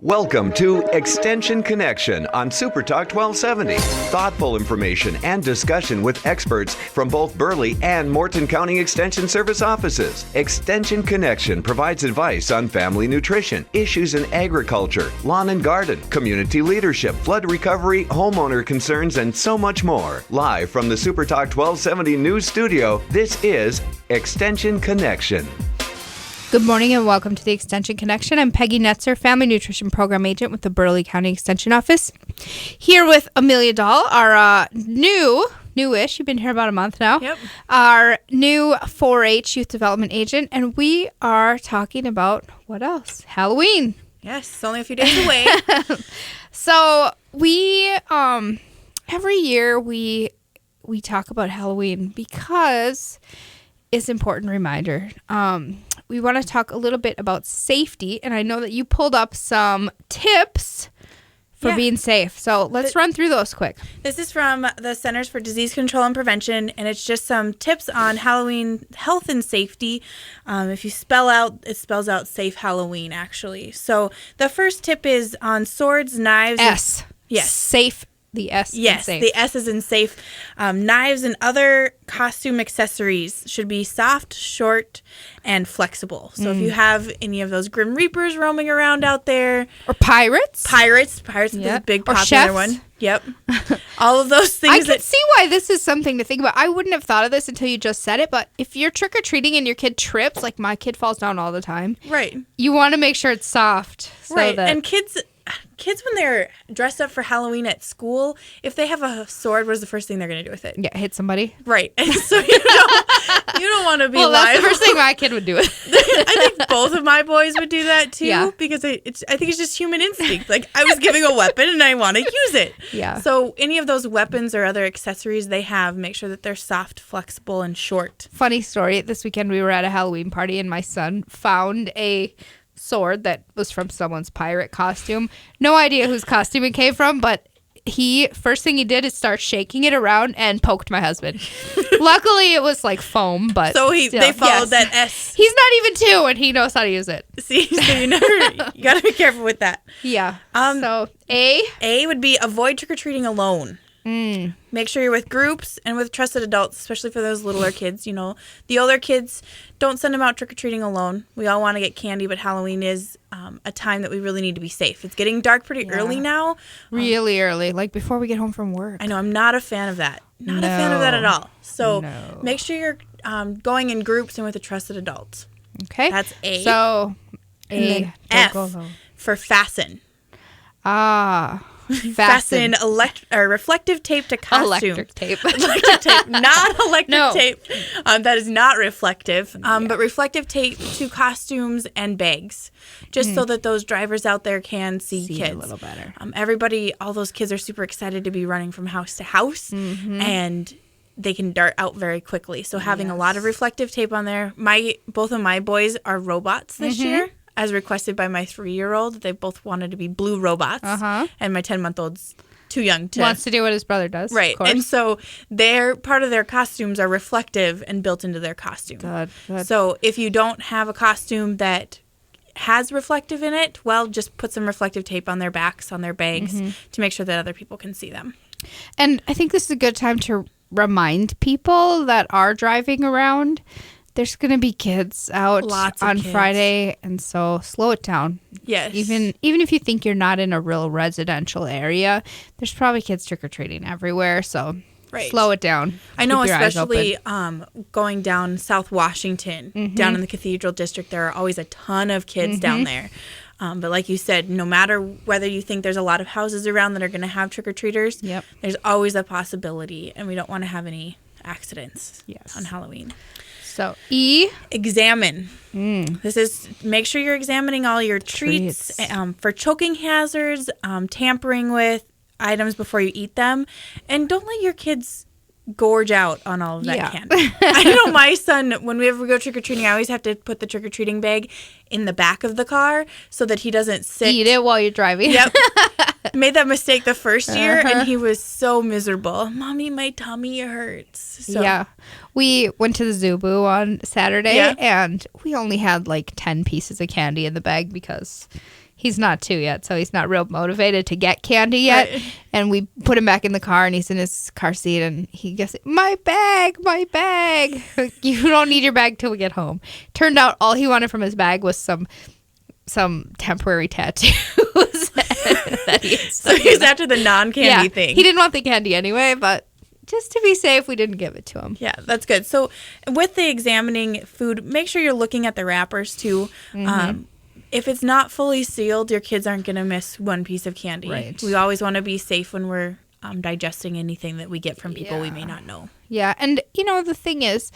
Welcome to Extension Connection on Super Talk 1270. Thoughtful information and discussion with experts from both Burleigh and Morton County Extension Service offices. Extension Connection provides advice on family nutrition, issues in agriculture, lawn and garden, community leadership, flood recovery, homeowner concerns, and so much more. Live from the Super Talk 1270 News Studio, this is Extension Connection. Good morning and welcome to the Extension Connection. I'm Peggy Netzer, Family Nutrition Program Agent with the Burleigh County Extension Office. Here with Amelia Dahl, our newish, you've been here about a month now. Yep. Our new 4-H Youth Development Agent, and we are talking about, what else? Halloween. Yes, it's only a few days away. So we, every year we talk about Halloween because it's an important reminder. We want to talk a little bit about safety, and I know that you pulled up some tips for being safe. So let's run through those quick. This is from the Centers for Disease Control and Prevention, and it's just some tips on Halloween health and safety. If you spell out, it spells out Safe Halloween, actually. So the first tip is on swords, knives. S. Yes. Safe. The S. Yes, safe. the S is in safe. Knives and other costume accessories should be soft, short, and flexible. So if you have any of those Grim Reapers roaming around out there. Or pirates. Pirates is a big Or popular chefs. one. Yep. All of those things. I can see why this is something to think about. I wouldn't have thought of this until you just said it, but if you're trick-or-treating and your kid trips, like my kid falls down all the time. Right. You want to make sure it's soft. Right. And kids when they're dressed up for Halloween at school, if they have a sword, what is the first thing they're going to do with it? Yeah, hit somebody. Right. And so you don't want to be liable. That's the first thing my kid would do. I think both of my boys would do that too. Yeah. Because I think it's just human instinct. Like, I was giving a weapon and I want to use it. Yeah. So any of those weapons or other accessories they have, make sure that they're soft, flexible, and short. Funny story. This weekend we were at a Halloween party and my son found a sword that was from someone's pirate costume. No idea whose costume it came from, but first thing he did is start shaking it around and poked my husband. Luckily, it was like foam, but so still, they followed yes. that S. He's not even 2, and he knows how to use it. See, so you got to be careful with that. Yeah. So A would be avoid trick-or-treating alone. Make sure you're with groups and with trusted adults, especially for those littler kids. You know, the older kids, don't send them out trick-or-treating alone. We all want to get candy, but Halloween is a time that we really need to be safe. It's getting dark pretty early now. Really early, like before we get home from work. I know, I'm not a fan of that. Not a fan of that at all. So make sure you're going in groups and with a trusted adult. Okay. That's A. So And then F for fasten. Fasten reflective tape to costume. Electric tape. Electric tape, not electric tape. That is not reflective. But reflective tape to costumes and bags, just so that those drivers out there can see kids a little better. All those kids are super excited to be running from house to house, and they can dart out very quickly. So having a lot of reflective tape on there. Both of my boys are robots this year, as requested by my 3-year-old. They both wanted to be blue robots, and my 10-month-old's too young to. Wants to do what his brother does. Right. Of course. And so part of their costumes are reflective and built into their costume. Good. So if you don't have a costume that has reflective in it, well, just put some reflective tape on their backs, on their bags, to make sure that other people can see them. And I think this is a good time to remind people that are driving around, there's going to be kids out on Friday, and so slow it down. Yes. Even if you think you're not in a real residential area, there's probably kids trick-or-treating everywhere, so slow it down. I know, Keep your eyes especially open. Going down South Washington, down in the Cathedral District, there are always a ton of kids down there. But like you said, no matter whether you think there's a lot of houses around that are going to have trick-or-treaters, there's always a possibility, and we don't want to have any accidents on Halloween. So, E. Examine. This is, make sure you're examining all your treats. For choking hazards, tampering with items before you eat them, and don't let your kids gorge out on all of that candy. I know my son, whenever we go trick-or-treating, I always have to put the trick-or-treating bag in the back of the car so that he doesn't eat it while you're driving. Yep. Made that mistake the first year, and he was so miserable. Mommy, my tummy hurts. So. Yeah. We went to the Zoo Boo on Saturday, and we only had like 10 pieces of candy in the bag because he's not 2 yet, so he's not real motivated to get candy yet. Right. And we put him back in the car, and he's in his car seat, and he goes, my bag. You don't need your bag till we get home. Turned out all he wanted from his bag was some temporary tattoos. So he's after the non-candy thing. He didn't want the candy anyway, but just to be safe, we didn't give it to him. Yeah, that's good. So with the examining food, make sure you're looking at the wrappers too. If it's not fully sealed, your kids aren't going to miss one piece of candy. Right. We always want to be safe when we're digesting anything that we get from people we may not know. Yeah, and the thing is,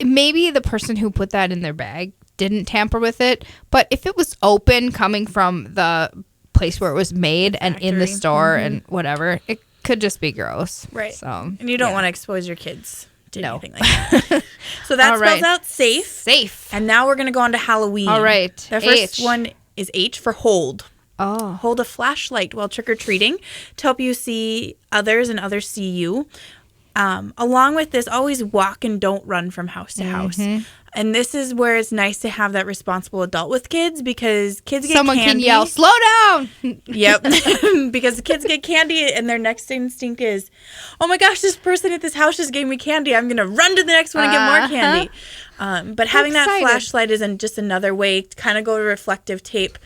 maybe the person who put that in their bag didn't tamper with it, but if it was open coming from the place where it was made and in the store and whatever, it could just be gross. Right. So, and you don't want to expose your kids to anything like that. So that All spells right. out safe. Safe. And now we're going to go on to Halloween. All right. The first H. one is H for hold. Oh. Hold a flashlight while trick-or-treating to help you see others and others see you. Along with this, always walk and don't run from house to house. And this is where it's nice to have that responsible adult with kids, because kids get Someone candy. can yell, slow down. Yep. Because the kids get candy and their next instinct is, oh my gosh, this person at this house just gave me candy. I'm going to run to the next one and get more candy. But having that flashlight is just another way to kind of go to reflective tape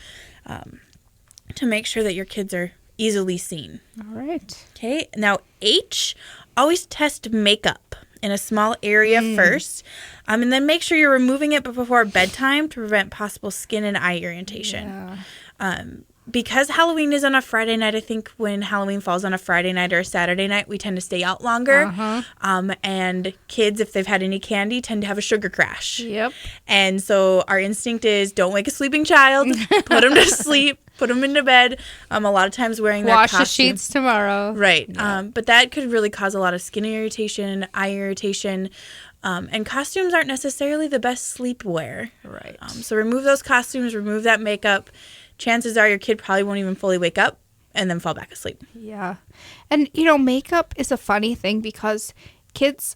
to make sure that your kids are easily seen. All right. Okay. Now, H, always test makeup in a small area first. And then make sure you're removing it before bedtime to prevent possible skin and eye irritation. Yeah. Because Halloween is on a Friday night, I think when Halloween falls on a Friday night or a Saturday night, we tend to stay out longer. And kids, if they've had any candy, tend to have a sugar crash. Yep. And so our instinct is don't wake a sleeping child, put them to sleep, put them into bed. A lot of times wearing their Wash the costume. sheets tomorrow. Right. Yeah. But that could really cause a lot of skin irritation, eye irritation. And costumes aren't necessarily the best sleepwear. Right. So remove those costumes, remove that makeup. Chances are your kid probably won't even fully wake up and then fall back asleep. Yeah. And, makeup is a funny thing because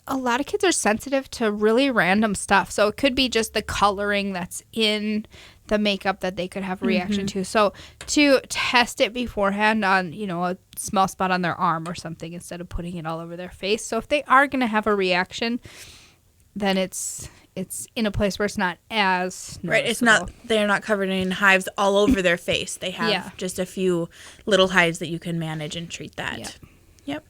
a lot of kids are sensitive to really random stuff. So it could be just the coloring that's in the makeup that they could have a reaction to. So to test it beforehand on, a small spot on their arm or something instead of putting it all over their face. So if they are going to have a reaction, then it's in a place where it's not as noticeable. Right. It's not, they're not covered in hives all over their face. They have just a few little hives that you can manage and treat that. Yep.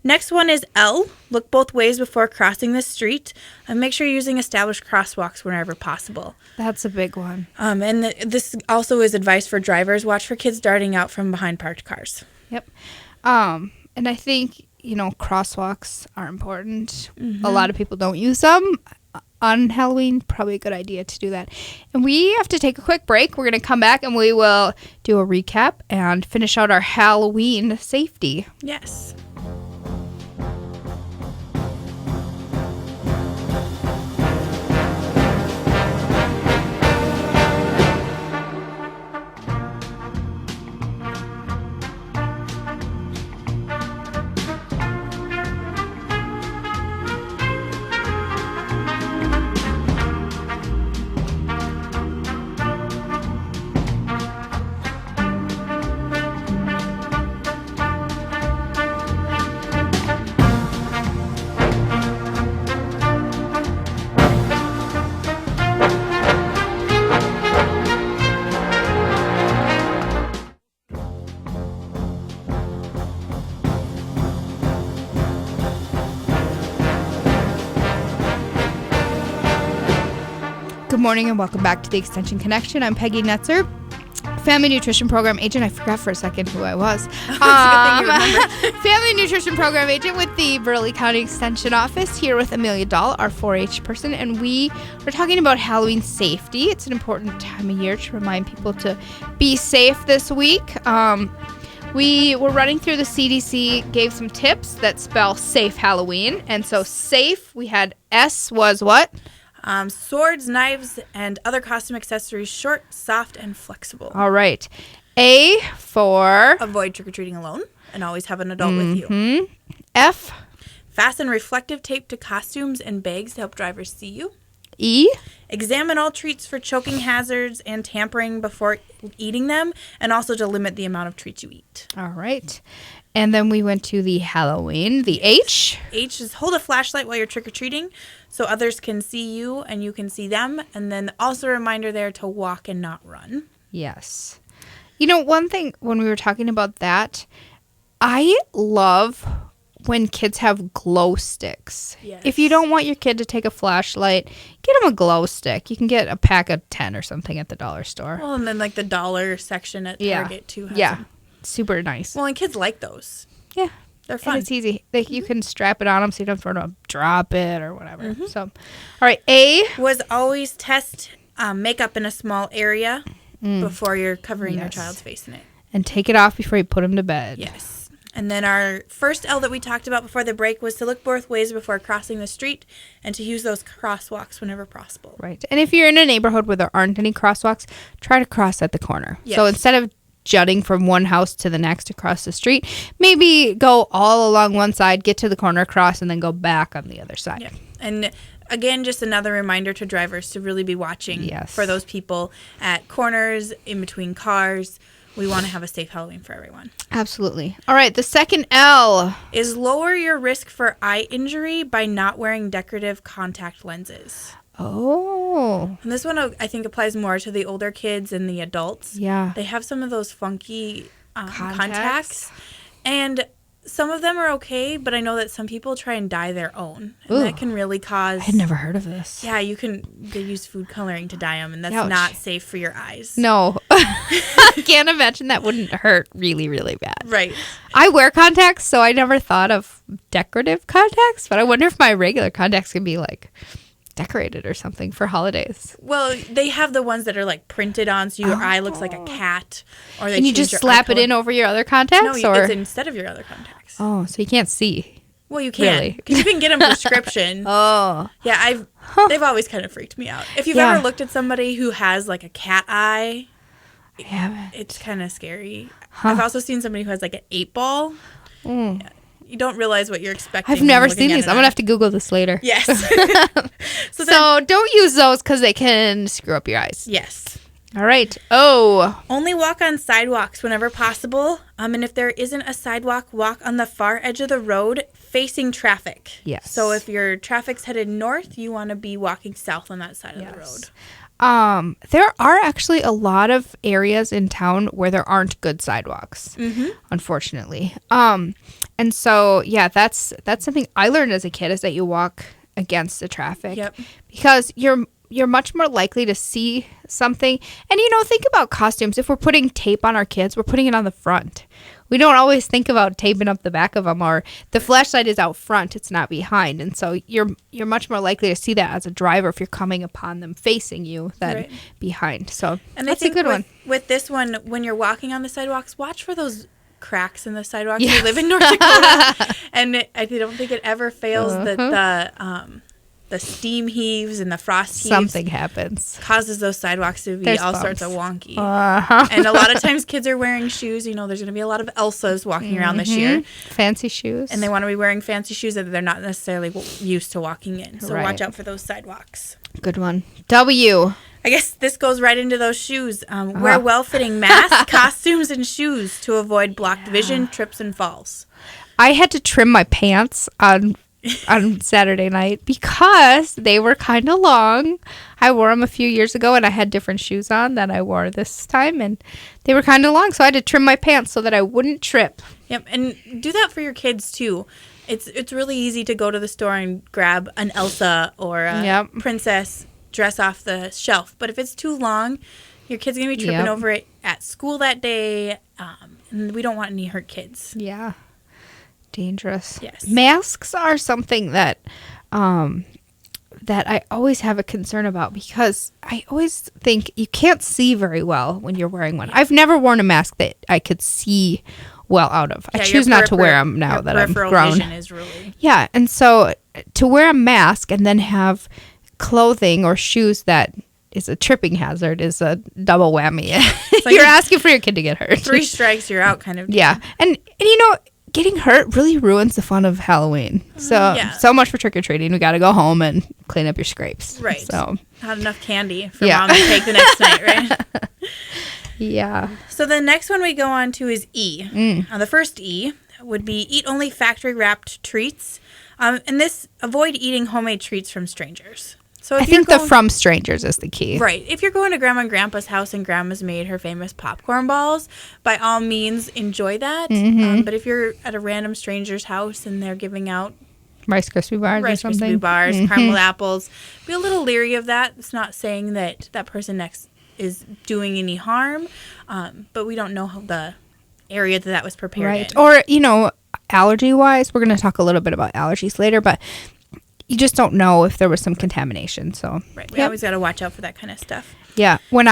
Next one is L. Look both ways before crossing the street, and make sure you're using established crosswalks whenever possible. That's a big one. And this also is advice for drivers. Watch for kids darting out from behind parked cars. Yep. And I think, crosswalks are important. A lot of people don't use them. On Halloween, probably a good idea to do that. And we have to take a quick break. We're going to come back and we will do a recap and finish out our Halloween safety. Yes. Good morning and welcome back to the Extension Connection. I'm Peggy Netzer, Family Nutrition Program Agent. I forgot for a second who I was. Family Nutrition Program Agent with the Burley County Extension Office, here with Amelia Dahl, our 4-H person, and we are talking about Halloween safety. It's an important time of year to remind people to be safe this week. We were running through the CDC, gave some tips that spell safe Halloween, and so safe, we had S was what? Swords, knives, and other costume accessories, short, soft, and flexible. All right. A for? Avoid trick-or-treating alone and always have an adult with you. F? Fasten reflective tape to costumes and bags to help drivers see you. E? examine all treats for choking hazards and tampering before eating them, and also to limit the amount of treats you eat. All right. And then we went to the Halloween, the H. H is hold a flashlight while you're trick-or-treating so others can see you and you can see them. And then also a reminder there to walk and not run. Yes. You know, one thing when we were talking about that, I love when kids have glow sticks. Yes. If you don't want your kid to take a flashlight, get them a glow stick. You can get a pack of 10 or something at the dollar store. Well, and then like the dollar section at Target too. Has Yeah. them. Super nice. Well, and kids like those. Yeah. They're And fun. it's easy. You can strap it on them so you don't have to drop it or whatever. So, all right. A. Was always test makeup in a small area before you're covering your Yes. child's face in it. And take it off before you put them to bed. Yes. And then our first L that we talked about before the break was to look both ways before crossing the street and to use those crosswalks whenever possible. Right. And if you're in a neighborhood where there aren't any crosswalks, try to cross at the corner. So Yes. instead of jutting from one house to the next across the street, maybe go all along one side, get to the corner, cross, and then go back on the other side. Yeah. And again, just another reminder to drivers to really be watching Yes. for those people at corners, in between cars. We want to have a safe Halloween for everyone. Absolutely. All right. The second L. Is lower your risk for eye injury by not wearing decorative contact lenses. Oh. And this one I think applies more to the older kids and the adults. Yeah. They have some of those funky Contacts. contacts. And some of them are okay, but I know that some people try and dye their own. And Ooh. that can really cause... I had never heard of this. Yeah, they use food coloring to dye them, and that's Ouch. not safe for your eyes. No. I can't imagine that wouldn't hurt really, really bad. Right. I wear contacts, so I never thought of decorative contacts, but I wonder if my regular contacts can be like decorated or something for holidays. Well, they have the ones that are like printed on, so your eye looks like a cat. Or they And you change your just slap eye it in color. over your other contacts? No, or? it's instead of your other contacts. Oh, so you can't see. Well, you can. Really? Because you can get them prescription. Oh. Yeah, they've always kind of freaked me out. If you've Yeah. ever looked at somebody who has like a cat eye, I haven't. it's kind of scary. I've also seen somebody who has like an 8-ball. Mm. Yeah. You don't realize what you're expecting. I've when never looking seen at these. an I'm going eye. to have to Google this later. Yes. so So don't use those because they can screw up your eyes. yes. All right. Oh. Only walk on sidewalks whenever possible. And if there isn't a sidewalk, walk on the far edge of the road facing traffic. Yes. So if your traffic's headed north, you want to be walking south on that side of the road. There are actually a lot of areas in town where there aren't good sidewalks, unfortunately. And so, yeah, that's something I learned as a kid is that you walk against the traffic. Yep. Because you're much more likely to see something. And, think about costumes. If we're putting tape on our kids, we're putting it on the front. We don't always think about taping up the back of them, or the flashlight is out front, it's not behind. And so you're much more likely to see that as a driver if you're coming upon them facing you than Right. behind. So And that's I think a good one. With this one, when you're walking on the sidewalks, watch for those cracks in the sidewalks. Yes. We live in North Dakota, and I don't think it ever fails that the steam heaves and the frost heaves Something happens. causes those sidewalks to be There's all sorts of bumps. wonky. Uh-huh. And a lot of times kids are wearing shoes. There's going to be a lot of Elsas walking around this year. Fancy shoes. And they want to be wearing fancy shoes that they're not necessarily used to walking in. So Right. watch out for those sidewalks. Good one. W. I guess this goes right into those shoes. Wear well-fitting masks, costumes, and shoes to avoid blocked vision, trips, and falls. I had to trim my pants on Saturday night because they were kind of long. I wore them a few years ago and I had different shoes on than I wore this time, and they were kind of long, so I had to trim my pants so that I wouldn't trip. Yep, and do that for your kids too. It's really easy to go to the store and grab an Elsa or a Yep. princess dress off the shelf. But if it's too long, your kid's going to be tripping Yep. over it at school that day, and we don't want any hurt kids. Yeah. Dangerous. Yes. Masks are something that that I always have a concern about because I always think you can't see very well when you're wearing one. I've never worn a mask that I could see well out of. I Yeah, choose your not to wear peripheral- them now your that I'm peripheral grown. vision is really... Yeah, and so to wear a mask and then have clothing or shoes that is a tripping hazard is a double whammy. like You're a- asking for your kid to get hurt. 3 strikes, you're out kind of deal. Yeah. And getting hurt really ruins the fun of Halloween. So much for trick-or-treating. We got to go home and clean up your scrapes. Right. So not enough candy for mom to take the next night, right? Yeah. So the next one we go on to is E. The first E would be eat only factory-wrapped treats. And this, avoid eating homemade treats from strangers. So if I think the from strangers is the key. Right. If you're going to Grandma and Grandpa's house and Grandma's made her famous popcorn balls, by all means, enjoy that. But if you're at a random stranger's house and they're giving out Rice Krispie bars or something. Rice Krispie bars, caramel apples, be a little leery of that. It's not saying that that person next is doing any harm, but we don't know how the area that was prepared in. Or, you know, allergy-wise, we're going to talk a little bit about allergies later, but you just don't know if there was some contamination. So We always got to watch out for that kind of stuff. Yeah. I'm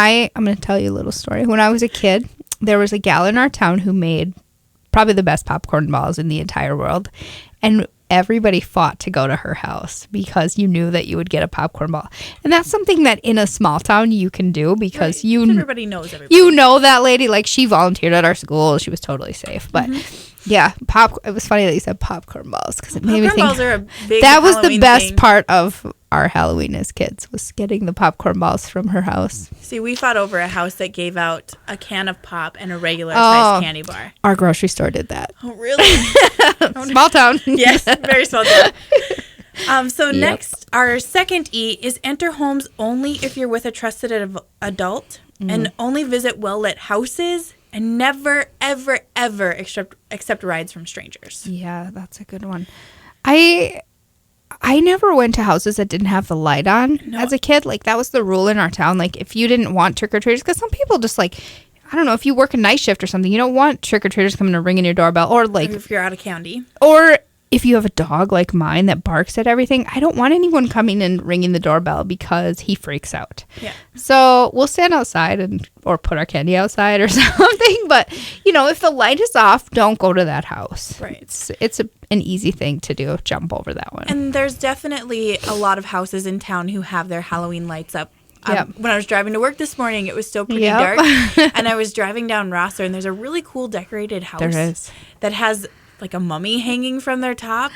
going to tell you a little story. When I was a kid, there was a gal in our town who made probably the best popcorn balls in the entire world. And everybody fought to go to her house because you knew that you would get a popcorn ball. And that's something that in a small town you can do because everybody knows everybody. You know that lady. Like, she volunteered at our school. She was totally safe. But yeah, it was funny that you said popcorn balls because it made me think balls are a big that was Halloween the best thing. part of our Halloween as kids, was getting the popcorn balls from her house. See, we fought over a house that gave out a can of pop and a regular sized candy bar. Our grocery store did that. Oh, really? Small town. Yes, very small town. Next, our second E is enter homes only if you're with a trusted adult and only visit well-lit houses and never, ever, ever accept rides from strangers. Yeah, that's a good one. I never went to houses that didn't have the light on as a kid. Like, that was the rule in our town. Like, if you didn't want trick-or-treaters, because some people just, like, I don't know, if you work a night shift or something, you don't want trick-or-treaters coming to ring in your doorbell. Or, like, if you're out of candy. Or if you have a dog like mine that barks at everything, I don't want anyone coming and ringing the doorbell because he freaks out. Yeah. So we'll stand outside or put our candy outside or something. But, you know, if the light is off, don't go to that house. Right. It's an easy thing to do. Jump over that one. And there's definitely a lot of houses in town who have their Halloween lights up. Yep. When I was driving to work this morning, it was still pretty dark. And I was driving down Rosser, and there's a really cool decorated house that has like a mummy hanging from their top.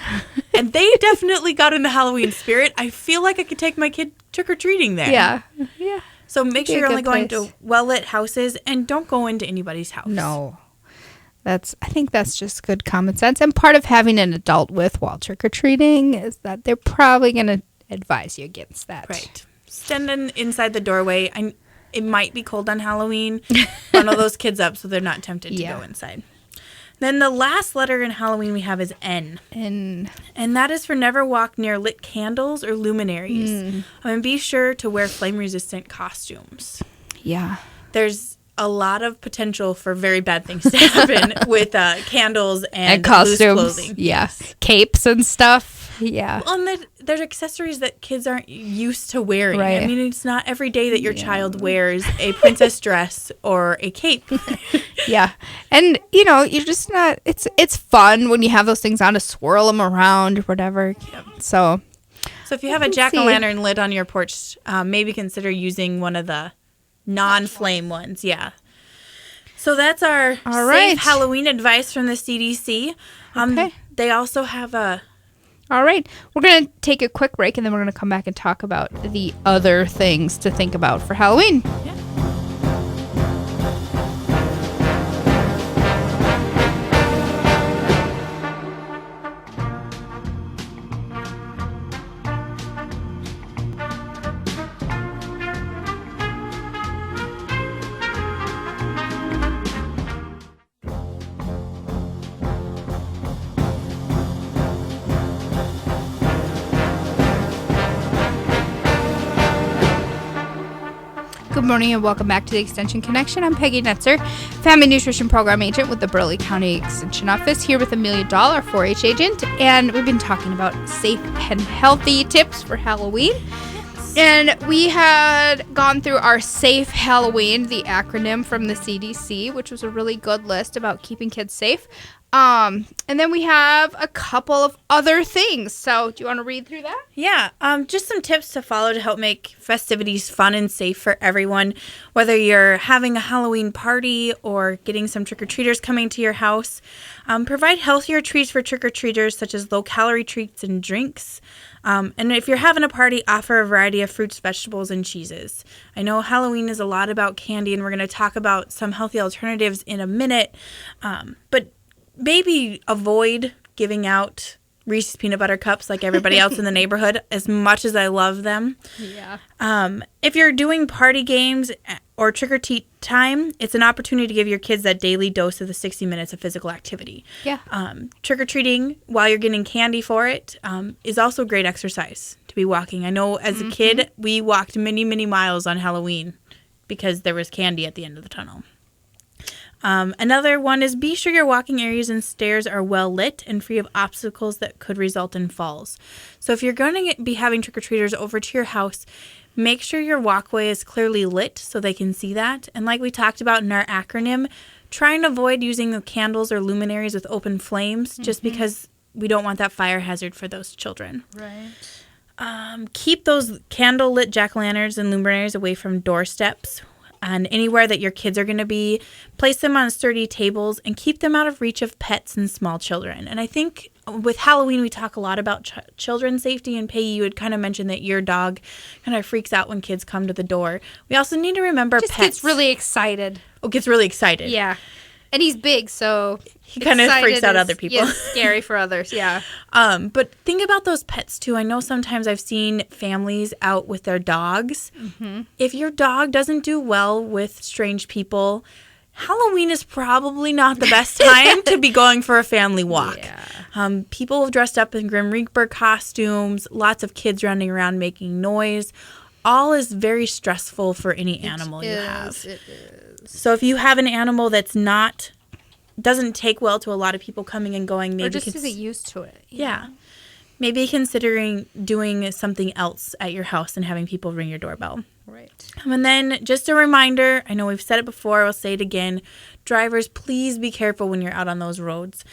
And they definitely got in the Halloween spirit. I feel like I could take my kid trick-or-treating there. Yeah. Yeah. So make sure you're only going place. to well-lit houses and don't go into anybody's house. No. I think that's just good common sense. And part of having an adult with while trick-or-treating is that they're probably going to advise you against that. Right. Stand inside the doorway. It might be cold on Halloween. Funnel those kids up so they're not tempted to go inside. Then the last letter in Halloween we have is N. And that is for never walk near lit candles or luminaries. And be sure to wear flame-resistant costumes. yeah. There's a lot of potential for very bad things to happen with candles and costumes. loose clothing. Yeah. Capes and stuff. Yeah. Well, and there's accessories that kids aren't used to wearing. Right. I mean, it's not every day that your child wears a princess dress or a cape. Yeah. And, you know, you're just not, it's fun when you have those things on to swirl them around or whatever. Yep. So if you have a jack-o'-lantern lit on your porch, maybe consider using one of the non-flame ones. Yeah. So that's our safe Halloween advice from the CDC. Okay. They also have a... All right. We're going to take a quick break, and then we're going to come back and talk about the other things to think about for Halloween. Yeah. Good morning and welcome back to the Extension Connection. I'm Peggy Netzer, Family Nutrition Program Agent with the Burleigh County Extension Office, here with Amelia Dahl, our 4-H agent, and we've been talking about safe and healthy tips for Halloween. And we had gone through our Safe Halloween, the acronym from the CDC, which was a really good list about keeping kids safe. And then we have a couple of other things. So do you want to read through that? Yeah, just some tips to follow to help make festivities fun and safe for everyone. Whether you're having a Halloween party or getting some trick-or-treaters coming to your house, provide healthier treats for trick-or-treaters, such as low-calorie treats and drinks. And if you're having a party, offer a variety of fruits, vegetables, and cheeses. I know Halloween is a lot about candy, and we're going to talk about some healthy alternatives in a minute. But maybe avoid giving out Reese's peanut butter cups like everybody else in the neighborhood, as much as I love them. Yeah. If you're doing party games or trick-or-treat time, it's an opportunity to give your kids that daily dose of the 60 minutes of physical activity. Yeah. Trick-or-treating while you're getting candy for it is also great exercise to be walking. I know as a kid, we walked many, many miles on Halloween because there was candy at the end of the tunnel. Another one is be sure your walking areas and stairs are well lit and free of obstacles that could result in falls. So if you're going to be having trick-or-treaters over to your house, make sure your walkway is clearly lit so they can see that. And like we talked about in our acronym, try and avoid using the candles or luminaries with open flames just because we don't want that fire hazard for those children. Right. Keep those candle-lit jack-o'-lanterns and luminaries away from doorsteps and anywhere that your kids are going to be. Place them on sturdy tables and keep them out of reach of pets and small children. And I think with Halloween, we talk a lot about children's safety. And Peggy, you had kind of mentioned that your dog kind of freaks out when kids come to the door. We also need to remember Just pets. gets really excited. Oh, gets really excited. Yeah. And he's big, so he kind of freaks out other people. Yeah, scary for others, yeah. But think about those pets, too. I know sometimes I've seen families out with their dogs. If your dog doesn't do well with strange people, Halloween is probably not the best time to be going for a family walk. Yeah. People dressed up in Grim Reaper costumes, lots of kids running around making noise. All is very stressful for any animal you have. It is. So if you have an animal that's doesn't take well to a lot of people coming and going, maybe Or just isn't used to it. yeah. Maybe considering doing something else at your house and having people ring your doorbell. Right. And then just a reminder, I know we've said it before, I'll say it again. Drivers, please be careful when you're out on those roads.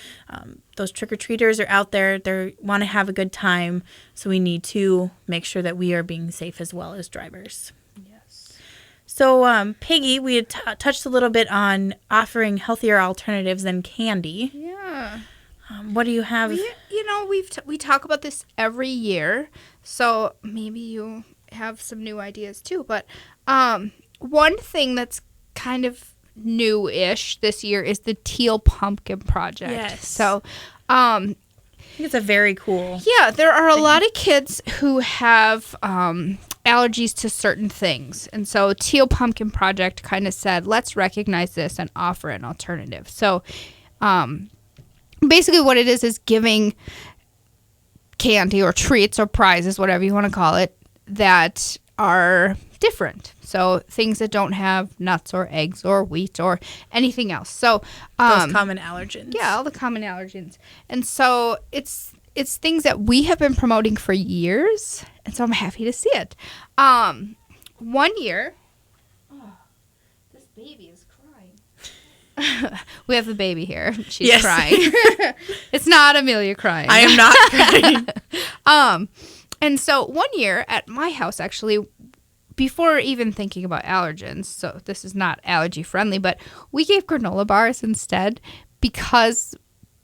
Those trick-or-treaters are out there. They want to have a good time. So we need to make sure that we are being safe as well as drivers. Yes. So, Peggy, we had touched a little bit on offering healthier alternatives than candy. Yeah. What do you have? We talk about this every year, so maybe you have some new ideas too. But one thing that's kind of new-ish this year is the Teal Pumpkin Project. Yes. So, I think it's a very cool. yeah, there are a lot of kids who have allergies to certain things. And so Teal Pumpkin Project kind of said, let's recognize this and offer an alternative. So basically what it is giving candy or treats or prizes, whatever you want to call it, that are different. So things that don't have nuts or eggs or wheat or anything else. So Those common allergens. yeah, all the common allergens. And so it's things that we have been promoting for years, and so I'm happy to see it. 1 year, this baby is crying. We have the baby here. She's crying. It's not Amelia crying. I am not crying. And so 1 year at my house, actually, before even thinking about allergens, so this is not allergy friendly, but we gave granola bars instead because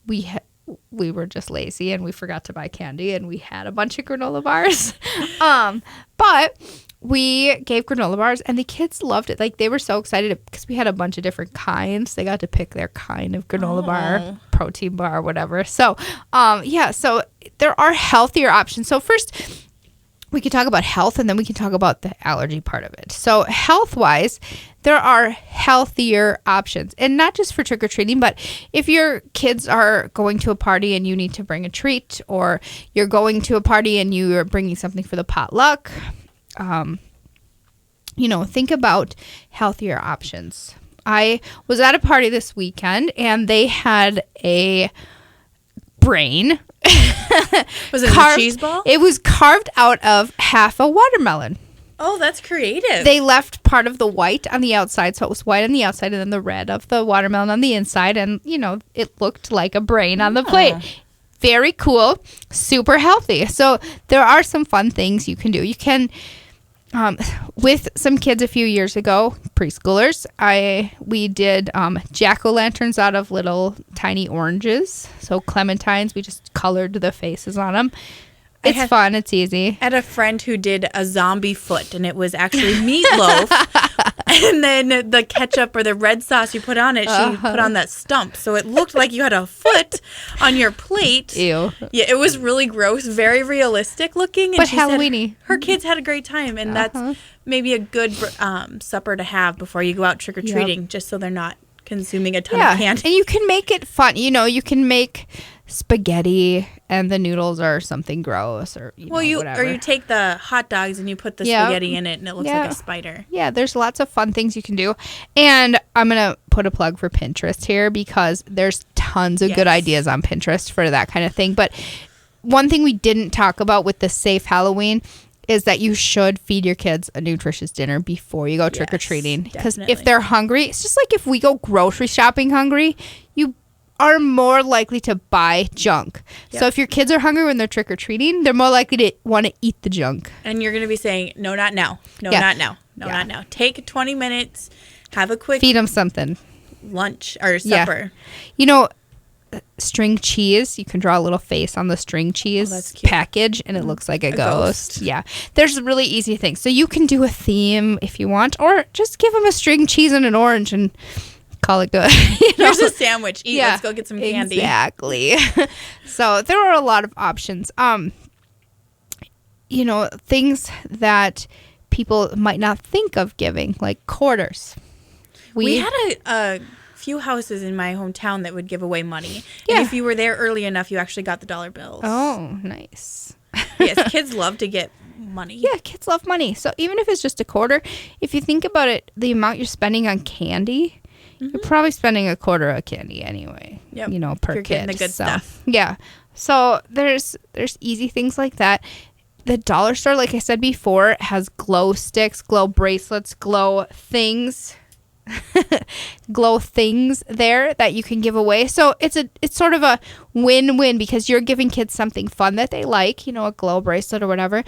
we were just lazy and we forgot to buy candy and we had a bunch of granola bars. But we gave granola bars and the kids loved it. Like, they were so excited because we had a bunch of different kinds. They got to pick their kind of granola bar, protein bar, whatever. So, so there are healthier options. So first, we can talk about health and then we can talk about the allergy part of it. So health-wise, there are healthier options. And not just for trick-or-treating, but if your kids are going to a party and you need to bring a treat, or you're going to a party and you are bringing something for the potluck, think about healthier options. I was at a party this weekend and they had a brain. Was it a cheese ball? It was carved out of half a watermelon. Oh, that's creative. They left part of the white on the outside, so it was white on the outside and then the red of the watermelon on the inside, and it looked like a brain on the plate. Very cool, super healthy. So there are some fun things you can do. You can, with some kids a few years ago, preschoolers, we did jack-o'-lanterns out of little tiny oranges. So clementines, we just colored the faces on them. It's fun. It's easy. I had a friend who did a zombie foot, and it was actually meatloaf. And then the ketchup or the red sauce you put on it, she put on that stump. So it looked like you had a foot on your plate. Ew. Yeah, it was really gross, very realistic looking. And But she said Halloween-y. her kids had a great time, and that's maybe a good supper to have before you go out trick-or-treating, just so they're not consuming a ton of candy. And you can make it fun. You can make spaghetti and the noodles are something gross or whatever. Or you take the hot dogs and you put the spaghetti in it and it looks like a spider. Yeah, there's lots of fun things you can do. And I'm going to put a plug for Pinterest here because there's tons of good ideas on Pinterest for that kind of thing. But one thing we didn't talk about with the Safe Halloween is that you should feed your kids a nutritious dinner before you go trick-or-treating. Because if they're hungry, it's just like if we go grocery shopping hungry, you are more likely to buy junk. Yep. So if your kids are hungry when they're trick-or-treating, they're more likely to want to eat the junk. And you're going to be saying, no, not now. No, not now. No, not now. Take 20 minutes, have a quick... Feed them something. Lunch or supper. String cheese. You can draw a little face on the string cheese package, and it looks like a ghost. Yeah. There's really easy things. So you can do a theme if you want, or just give them a string cheese and an orange and... call it good. Here's a sandwich. Eat. Let's go get some candy. Exactly. So there are a lot of options. Things that people might not think of giving, like quarters. We had a few houses in my hometown that would give away money. Yeah. And if you were there early enough, you actually got the dollar bills. Oh, nice. Yes, kids love to get money. Yeah, kids love money. So even if it's just a quarter, if you think about it, the amount you're spending on candy... You're probably spending a quarter of candy anyway, per you're kid. Getting the good stuff. Yeah. So there's easy things like that. The dollar store, like I said before, has glow sticks, glow bracelets, glow things there that you can give away. So it's sort of a win-win because you're giving kids something fun that they like, a glow bracelet or whatever.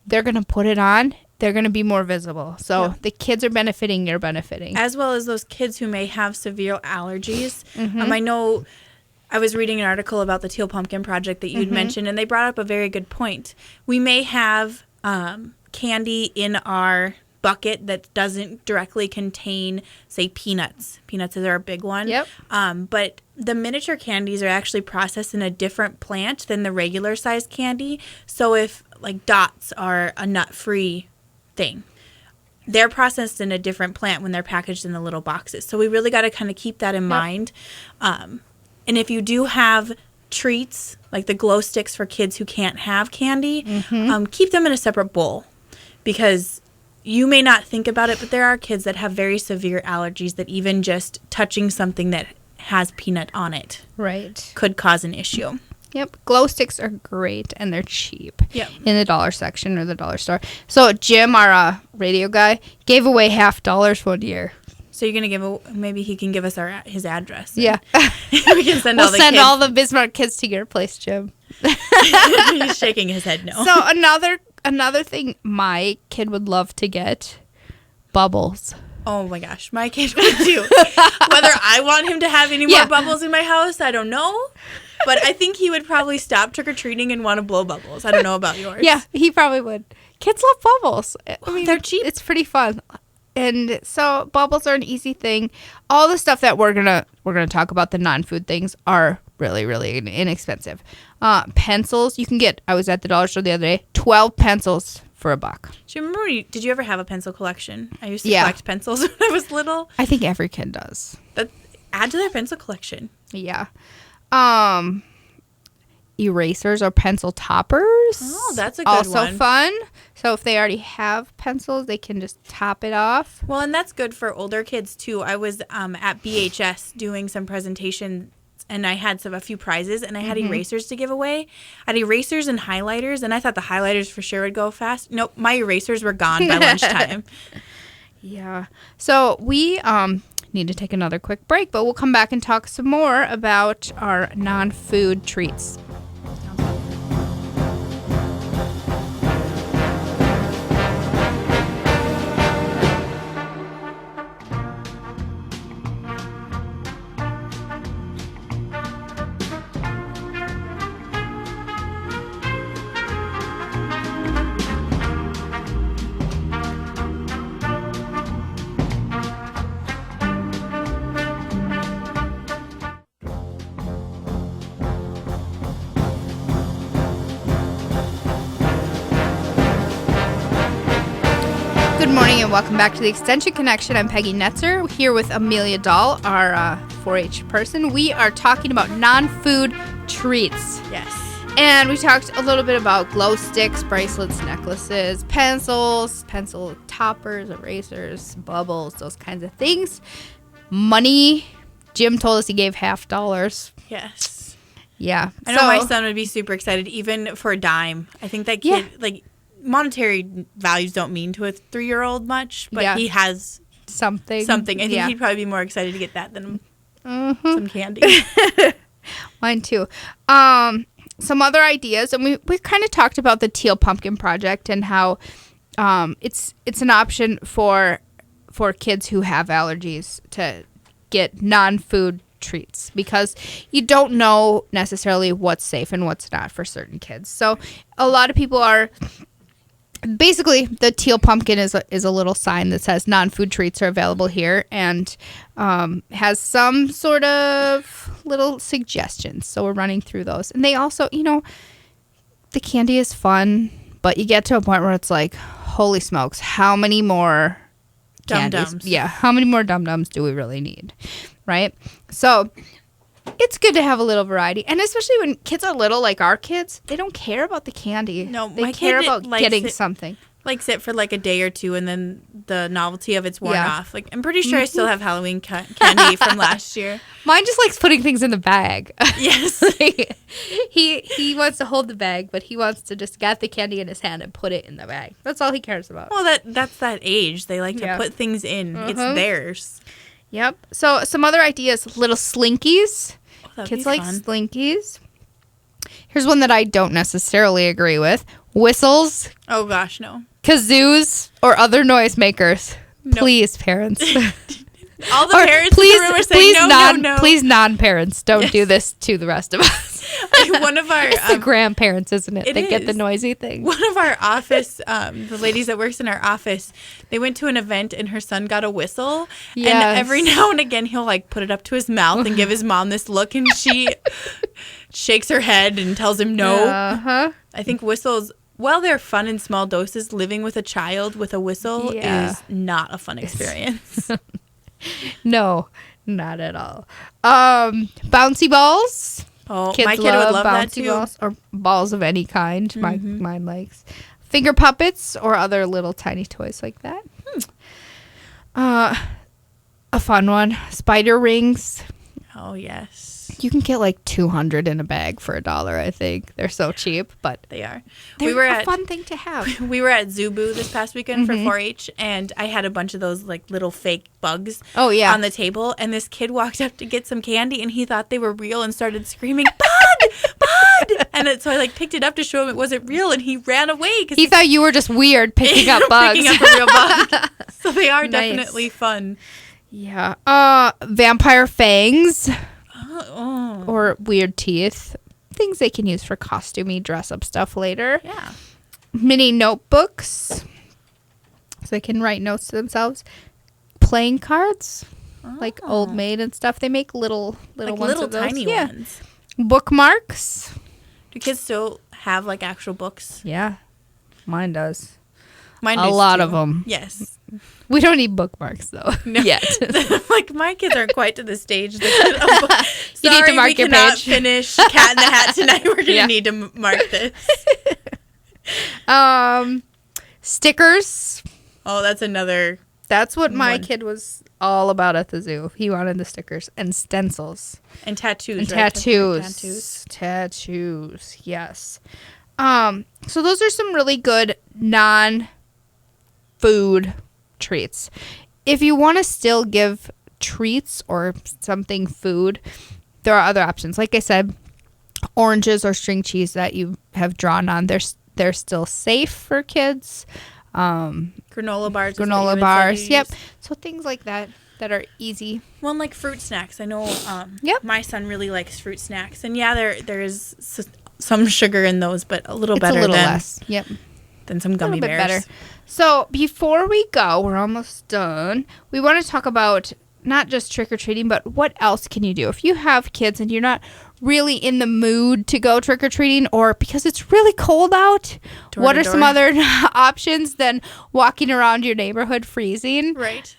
They're going to put it on. They're going to be more visible. So the kids are benefiting, you're benefiting. As well as those kids who may have severe allergies. I know I was reading an article about the Teal Pumpkin Project that you'd mentioned, and they brought up a very good point. We may have candy in our bucket that doesn't directly contain, say, peanuts. Peanuts are a big one. Yep. But the miniature candies are actually processed in a different plant than the regular size candy. So if, like, dots are a nut-free thing, they're processed in a different plant when they're packaged in the little boxes. So we really got to kind of keep that in mind. And if you do have treats, like the glow sticks for kids who can't have candy, keep them in a separate bowl because you may not think about it, but there are kids that have very severe allergies that even just touching something that has peanut on it could cause an issue. Yep. Glow sticks are great, and they're cheap in the dollar section or the dollar store. So Jim, our radio guy, gave away $50 one year. So you're going to maybe he can give us his address. Yeah. We can send all the Bismarck kids to your place, Jim. He's shaking his head no. So another thing my kid would love to get, bubbles. Oh my gosh, my kid would too. Whether I want him to have any more bubbles in my house, I don't know. But I think he would probably stop trick-or-treating and want to blow bubbles. I don't know about yours. Yeah, he probably would. Kids love bubbles. I mean, they're cheap. It's pretty fun. And so bubbles are an easy thing. All the stuff that we're gonna talk about, the non-food things, are really, really inexpensive. Pencils, you can get, I was at the dollar store the other day, 12 pencils for $1. Do you remember, did you ever have a pencil collection? I used to collect pencils when I was little. I think every kid does. Add to their pencil collection. Yeah. Erasers or pencil toppers. Oh, that's a good one. Also fun. So if they already have pencils, they can just top it off. Well, and that's good for older kids too. I was at BHS doing some presentations and I had a few prizes, and I had erasers to give away. I had erasers and highlighters, and I thought the highlighters for sure would go fast. Nope, my erasers were gone by lunchtime. Yeah. So we need to take another quick break, but we'll come back and talk some more about our non-food treats. Good morning and welcome back to the Extension Connection. I'm Peggy Netzer here with Amelia Dahl, our 4-H person. We are talking about non-food treats. Yes. And we talked a little bit about glow sticks, bracelets, necklaces, pencils, pencil toppers, erasers, bubbles, those kinds of things. Money. Jim told us he gave $50. Yes. Yeah. I know my son would be super excited, even for a dime. I think that kid, monetary values don't mean to a 3-year-old much, but he has something. I think he'd probably be more excited to get that than some candy. Mine too. Some other ideas, and we kind of talked about the Teal Pumpkin Project and how it's an option for kids who have allergies to get non-food treats, because you don't know necessarily what's safe and what's not for certain kids. So a lot of people are basically, the teal pumpkin is a little sign that says non-food treats are available here, and has some sort of little suggestions. So we're running through those. And they also, the candy is fun, but you get to a point where it's like, holy smokes, how many more Dum-dums. Yeah, how many more dum-dums do we really need, right? So it's good to have a little variety, and especially when kids are little, like our kids, they don't care about the candy. No, they my care kid about likes getting it- something. Likes it for like a day or two, and then the novelty of it's worn Yeah. off. Like, I'm pretty sure I still have Halloween candy from last year. Mine just likes putting things in the bag. Yes. he wants to hold the bag, but he wants to just get the candy in his hand and put it in the bag. That's all he cares about. Well, that's that age. They like to Yeah. put things in. It's theirs. Yep. So some other ideas: little slinkies. Oh, that'd Kids be like fun. slinkies. Here's one that I don't necessarily agree with: whistles, Oh gosh, no. kazoos, or other noisemakers. No. Please, parents. All the Or parents please, in the room are saying no. Please, non-parents, don't do this to the rest of us. One of our It's the grandparents, isn't it? it They get the is. noisy thing. one of our office, the ladies that works in our office, they went to an event and her son got a whistle. Yes. And every now and again he'll like put it up to his mouth and give his mom this look, and she shakes her head and tells him no. Uh-huh. I think whistles, while they're fun in small doses, living with a child with a whistle Yeah. is not a fun experience. No, not at all. Bouncy balls. Oh, Kids my kid would love that bouncy too. balls, or balls of any kind. Mine likes finger puppets or other little tiny toys like that. A fun one: spider rings. Oh yes, You can get like 200 in a bag for $1. I think they're so cheap, but they are. they're a fun thing to have. We were at Zubu this past weekend for 4-H, and I had a bunch of those like little fake bugs Oh, yeah. on the table, and this kid walked up to get some candy, and he thought they were real and started screaming, "Bud! Bud!" And so I like picked it up to show him it wasn't real, and he ran away because He thought you were just weird picking up bugs. picking up a real bug. So they are Nice. definitely fun. Yeah. Vampire fangs Oh, or weird teeth. Things they can use for costumey dress-up stuff later. yeah. Mini notebooks, so they can write notes to themselves. Playing cards, like Old Maid and stuff. They make little Like ones little of those. tiny Yeah. ones. Bookmarks. Do kids still have like actual books? Yeah, mine does. Mine A does, lot too. of them. Yes. We don't need bookmarks though yet. Like my kids aren't quite to the stage. That You need to Sorry, mark we your cannot page. finish Cat in the Hat tonight. We're gonna Yeah. need to mark this. Stickers. Oh, that's another That's what my kid was all about at the zoo. He wanted the stickers and stencils. And tattoos. And right? tattoos. Tattoos, yes. So those are some really good non-food treats. If you want to still give treats or something food, there are other options. Like I said, oranges or string cheese that you have drawn on, they're still safe for kids. Granola bars. Granola bars. Yep. So things like that are easy. Well, like fruit snacks. I know Yep. my son really likes fruit snacks. And yeah, there is some sugar in those, but a little It's better a little than, less. Yep. than some gummy a little bit bears. better. So before we go, we're almost done. We want to talk about not just trick-or-treating, but what else can you do? If you have kids and you're not really in the mood to go trick-or-treating, or because it's really cold out, what are some other options than walking around your neighborhood freezing? Right.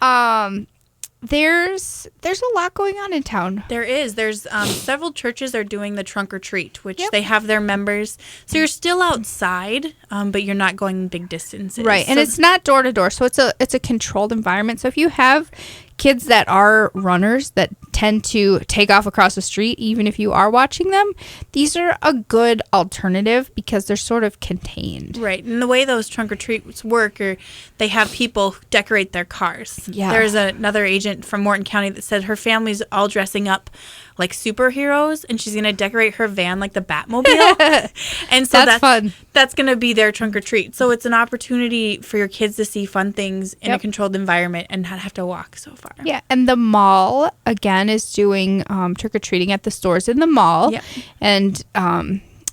There's a lot going on in town. There is. There's several churches are doing the trunk or treat, which Yep. they have their members. So you're still outside, but you're not going big distances. Right, and So it's not door to door, so it's a controlled environment. So if you have kids that are runners that tend to take off across the street, even if you are watching them, these are a good alternative because they're sort of contained. Right, and the way those trunk or treats work, or they have people decorate their cars. Yeah. There's another agent from Morton County that said her family's all dressing up like superheroes, and she's gonna decorate her van like the Batmobile. And so That's fun. That's gonna be their trunk or treat. So it's an opportunity for your kids to see fun things in a Yep. controlled environment and not have to walk so far. Yeah, and the mall, again, is doing trick-or-treating at the stores in the mall. Yep. And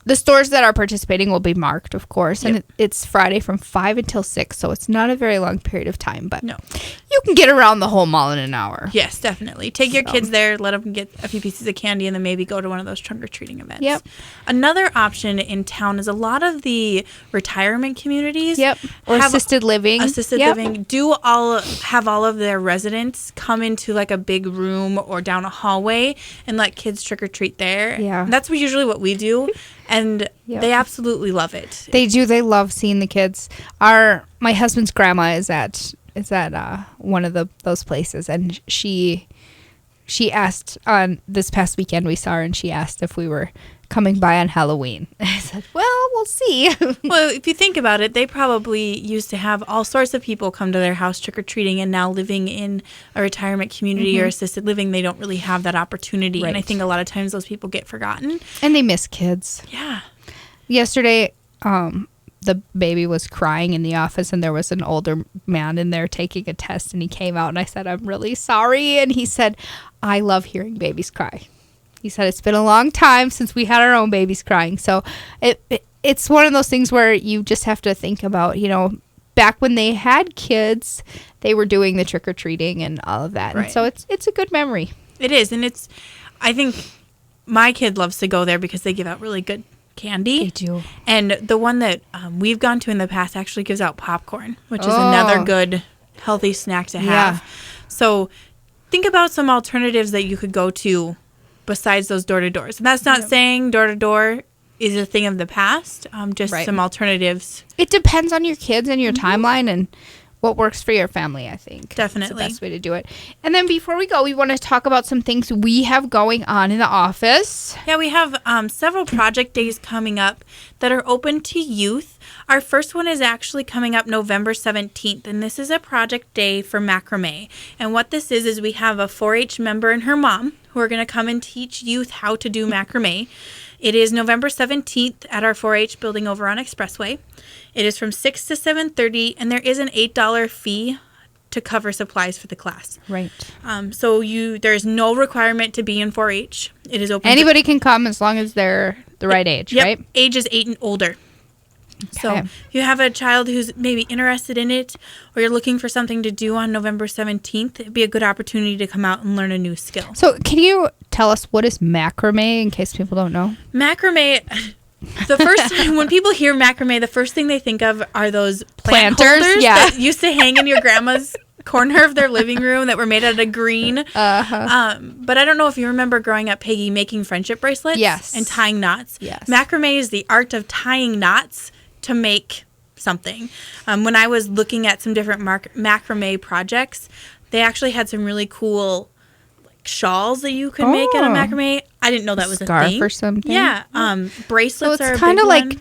the stores that are participating will be marked, of course. And Yep. it's Friday from 5 until 6, so it's not a very long period of time. But No. you can get around the whole mall in an hour. Yes, definitely. Take your So. kids there, let them get a few pieces of candy, and then maybe go to one of those trunk-or-treating events. Yep. Another option in town is a lot of the retirement communities. Yep. Or have assisted living. Assisted Yep. living have all of their residents come into like a big room or down a hallway and let kids trick-or-treat there. Yeah. That's usually what we do, and Yep. they absolutely love it. They do. They love seeing the kids. My husband's grandma is at one of those places, and she asked on this past weekend we saw her, and she asked if we were coming by on Halloween. I said, "Well, we'll see." Well, if you think about it, they probably used to have all sorts of people come to their house trick-or-treating, and now living in a retirement community or assisted living, they don't really have that opportunity. And I Right. think a lot of times those people get forgotten. And they miss kids. Yeah. Yesterday, the baby was crying in the office, and there was an older man in there taking a test, and he came out, and I said, "I'm really sorry." And he said, "I love hearing babies cry." He said, "It's been a long time since we had our own babies crying." So it's one of those things where you just have to think about, back when they had kids, they were doing the trick-or-treating and all of that. Right. And so it's a good memory. It is. And I think my kid loves to go there because they give out really good candy. They do. And the one that we've gone to in the past actually gives out popcorn, which is Oh. another good, healthy snack to have. Yeah. So think about some alternatives that you could go to besides those door-to-doors. And that's not saying door-to-door is a thing of the past, just Right. some alternatives. It depends on your kids and your timeline and what works for your family, I think. Definitely. That's the best way to do it. And then before we go, we want to talk about some things we have going on in the office. Yeah, we have several project days coming up that are open to youth. Our first one is actually coming up November 17th, and this is a project day for macrame. And what this is we have a 4-H member and her mom who are going to come and teach youth how to do macrame. It is November 17th at our 4-H building over on Expressway. It is from 6 to 7:30, and there is an $8 fee to cover supplies for the class. Right. So there's no requirement to be in 4-H. It is open to Anybody can come as long as they're the right age, Yep, right? age is 8 and older. So Okay. if you have a child who's maybe interested in it, or you're looking for something to do on November 17th, it'd be a good opportunity to come out and learn a new skill. So can you tell us what is macrame in case people don't know? Macrame, when people hear macrame, the first thing they think of are those plant Planters, holders yeah. that used to hang in your grandma's corner of their living room that were made out of green. Uh-huh. But I don't know if you remember growing up, Peggy, making friendship bracelets Yes. and tying knots. Yes. Macrame is the art of tying knots to make something. When I was looking at some different macrame projects, they actually had some really cool shawls that you could make out of macrame. I didn't know that was a Scarf thing. or something. Yeah. Bracelets So are it's kind of of like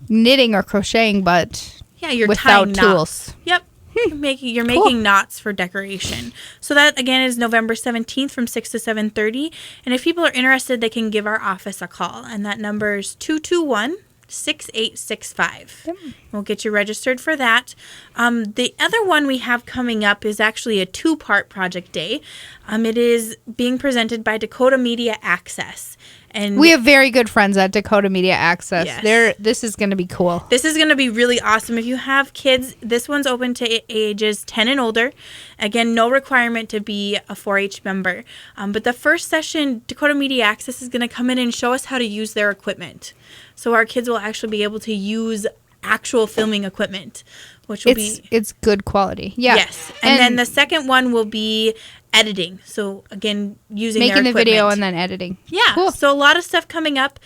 knitting or crocheting, but you're without tying tools. knots. Yep. You're making knots for decoration. So that again is November 17th from 6 to 7:30. And if people are interested, they can give our office a call, and that number is 221-6865. We'll get you registered for that. The other one we have coming up is actually a 2-part project day. It is being presented by Dakota Media Access. And we have very good friends at Dakota Media Access. Yes. This is going to be cool. This is going to be really awesome. If you have kids, this one's open to ages 10 and older. Again, no requirement to be a 4-H member. But the first session, Dakota Media Access is going to come in and show us how to use their equipment. So our kids will actually be able to use actual filming equipment, which will It's good quality. Yeah. Yes. And then the second one will be editing. So again, using making their the video equipment. and then editing. Yeah. Cool. So a lot of stuff coming up.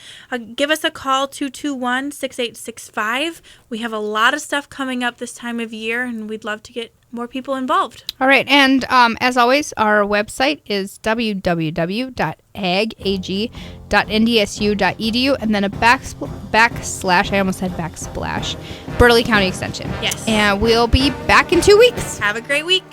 Give us a call, 221-6865. We have a lot of stuff coming up this time of year, and we'd love to get more people involved. All right. And as always, our website is www.agag.ndsu.edu and then a backslash, I almost said backsplash, Burley County Extension. Yes. And we'll be back in 2 weeks. Have a great week.